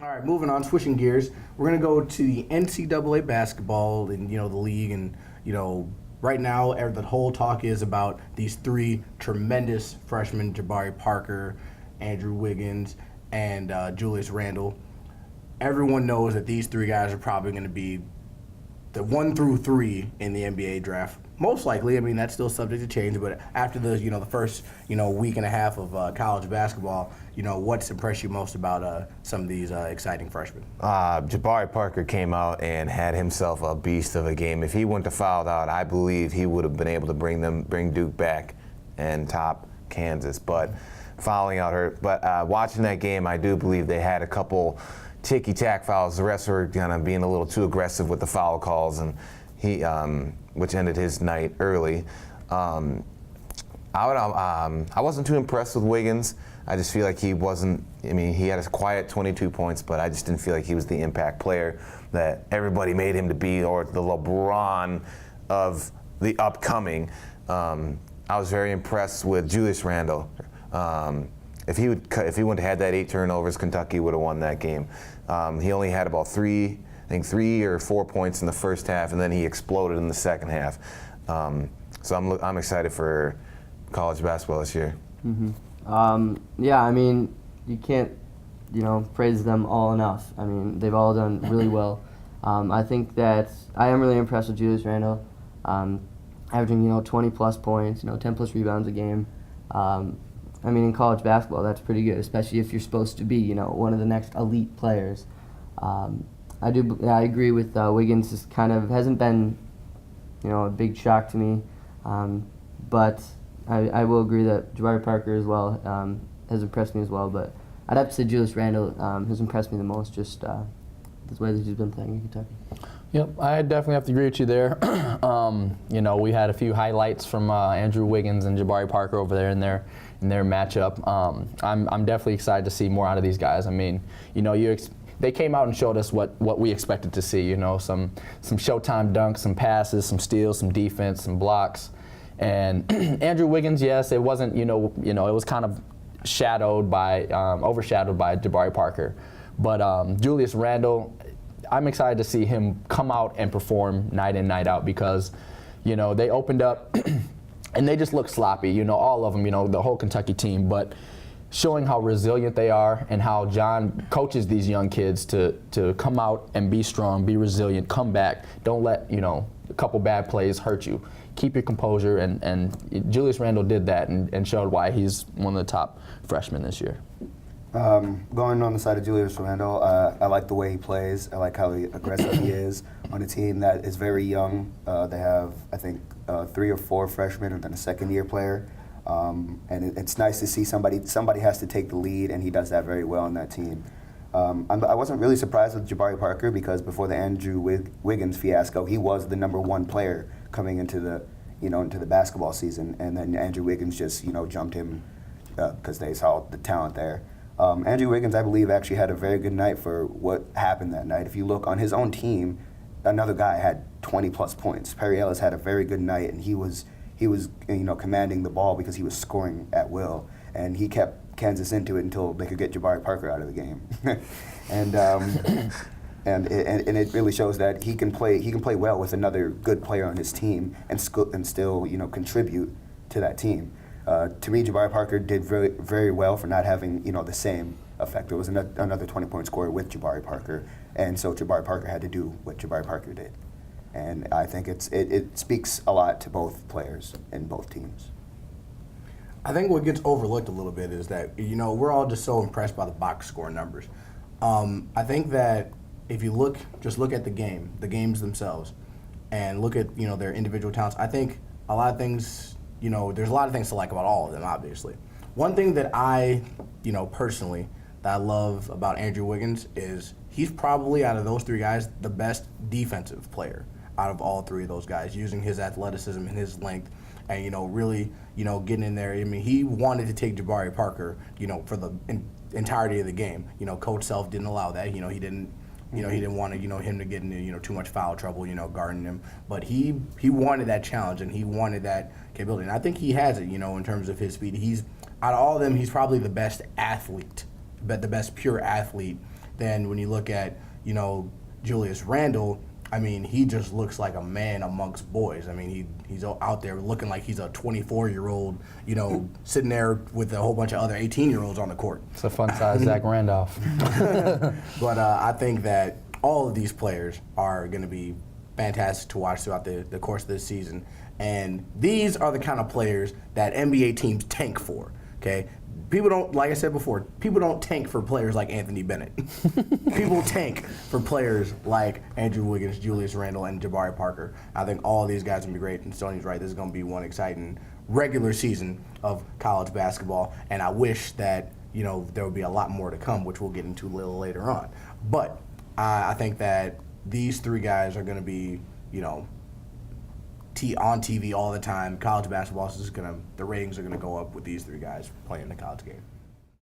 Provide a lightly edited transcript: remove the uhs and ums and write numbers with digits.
All right, moving on, switching gears. We're going to go to the NCAA basketball and, the league. And, right now, the whole talk is about these three tremendous freshmen, Jabari Parker, Andrew Wiggins, and Julius Randle. Everyone knows that these three guys are probably going to be the 1 through 3 in the NBA draft. Most likely, I mean, that's still subject to change, but after the first, week and a half of college basketball, what's impressed you most about some of these exciting freshmen? Jabari Parker came out and had himself a beast of a game. If he wouldn't have fouled out, I believe he would have been able to bring Duke back and top Kansas, but fouling out hurt. But watching that game, I do believe they had a couple ticky-tack fouls. The refs were kind of being a little too aggressive with the foul calls, and he, which ended his night early. I wasn't too impressed with Wiggins. I just feel like he wasn't. I mean, he had a quiet 22 points, but I just didn't feel like he was the impact player that everybody made him to be, or the LeBron of the upcoming. I was very impressed with Julius Randle. If he wouldn't have had that 8 turnovers, Kentucky would have won that game. He only had about 3 or 4 points in the first half, and then he exploded in the second half. So I'm excited for college basketball this year. Mm-hmm. Yeah, I mean, you can't, praise them all enough. I mean, they've all done really well. I think that I am really impressed with Julius Randle, averaging 20-plus points, 10-plus rebounds a game. I mean, in college basketball, that's pretty good, especially if you're supposed to be, one of the next elite players. I agree with Wiggins. Just kind of hasn't been, a big shock to me, but I will agree that Jabari Parker as well has impressed me as well. But I'd have to say Julius Randle has impressed me the most, just the way that he's been playing in Kentucky. Yep, I definitely have to agree with you there. We had a few highlights from Andrew Wiggins and Jabari Parker over there in their matchup. I'm definitely excited to see more out of these guys. I mean, they came out and showed us what we expected to see. Some Showtime dunks, some passes, some steals, some defense, some blocks. And Andrew Wiggins, yes, it wasn't. It was kind of overshadowed by Jabari Parker. But Julius Randle, I'm excited to see him come out and perform night in, night out, because, they opened up and they just looked sloppy, all of them, the whole Kentucky team. But showing how resilient they are and how John coaches these young kids to come out and be strong, be resilient, come back. Don't let, a couple bad plays hurt you. Keep your composure, and Julius Randle did that and showed why he's one of the top freshmen this year. Going on the side of Julius Randle, I like the way he plays. I like how aggressive he is on a team that is very young. They have, I think, 3 or 4 freshmen and then a second-year player. And it's nice to see somebody has to take the lead, and he does that very well on that team. I wasn't really surprised with Jabari Parker, because before the Andrew Wiggins fiasco, he was the number 1 player coming into the basketball season, and then Andrew Wiggins just jumped him because they saw the talent there. Andrew Wiggins, I believe, actually had a very good night for what happened that night. If you look on his own team, another guy had 20-plus points. Perry Ellis had a very good night, and he was commanding the ball because he was scoring at will, and he kept Kansas into it until they could get Jabari Parker out of the game. and it really shows that he can play well with another good player on his team and still contribute to that team. To me, Jabari Parker did very, very well for not having the same effect. There was another 20-point scorer with Jabari Parker, and so Jabari Parker had to do what Jabari Parker did. And I think it speaks a lot to both players in both teams. I think what gets overlooked a little bit is that we're all just so impressed by the box score numbers. I think that if you look at the games themselves, and look at their individual talents, I think a lot of things. There's a lot of things to like about all of them, obviously. One thing that I, personally, that I love about Andrew Wiggins is he's probably, out of those 3 guys, the best defensive player out of all 3 of those guys, using his athleticism and his length and, really, getting in there. I mean, he wanted to take Jabari Parker, for the entirety of the game. Coach Self didn't allow that. He didn't want him to get into too much foul trouble, guarding him. But he wanted that challenge, and he wanted that capability. And I think he has it, in terms of his speed. He's, out of all of them, he's probably the best athlete, but the best pure athlete then when you look at, Julius Randle, I mean, he just looks like a man amongst boys. I mean, he's out there looking like he's a 24-year-old, sitting there with a whole bunch of other 18-year-olds on the court. It's a fun size Zach Randolph. But I think that all of these players are going to be fantastic to watch throughout the course of this season. And these are the kind of players that NBA teams tank for, okay? People don't, like I said before, people don't tank for players like Anthony Bennett. People tank for players like Andrew Wiggins, Julius Randle, and Jabari Parker. I think all of these guys are going to be great, and Stoney's right. This is going to be one exciting regular season of college basketball, and I wish that, there would be a lot more to come, which we'll get into a little later on. But I think that these three guys are going to be, on TV all the time. College basketball is just the ratings are going to go up with these three guys playing the college game.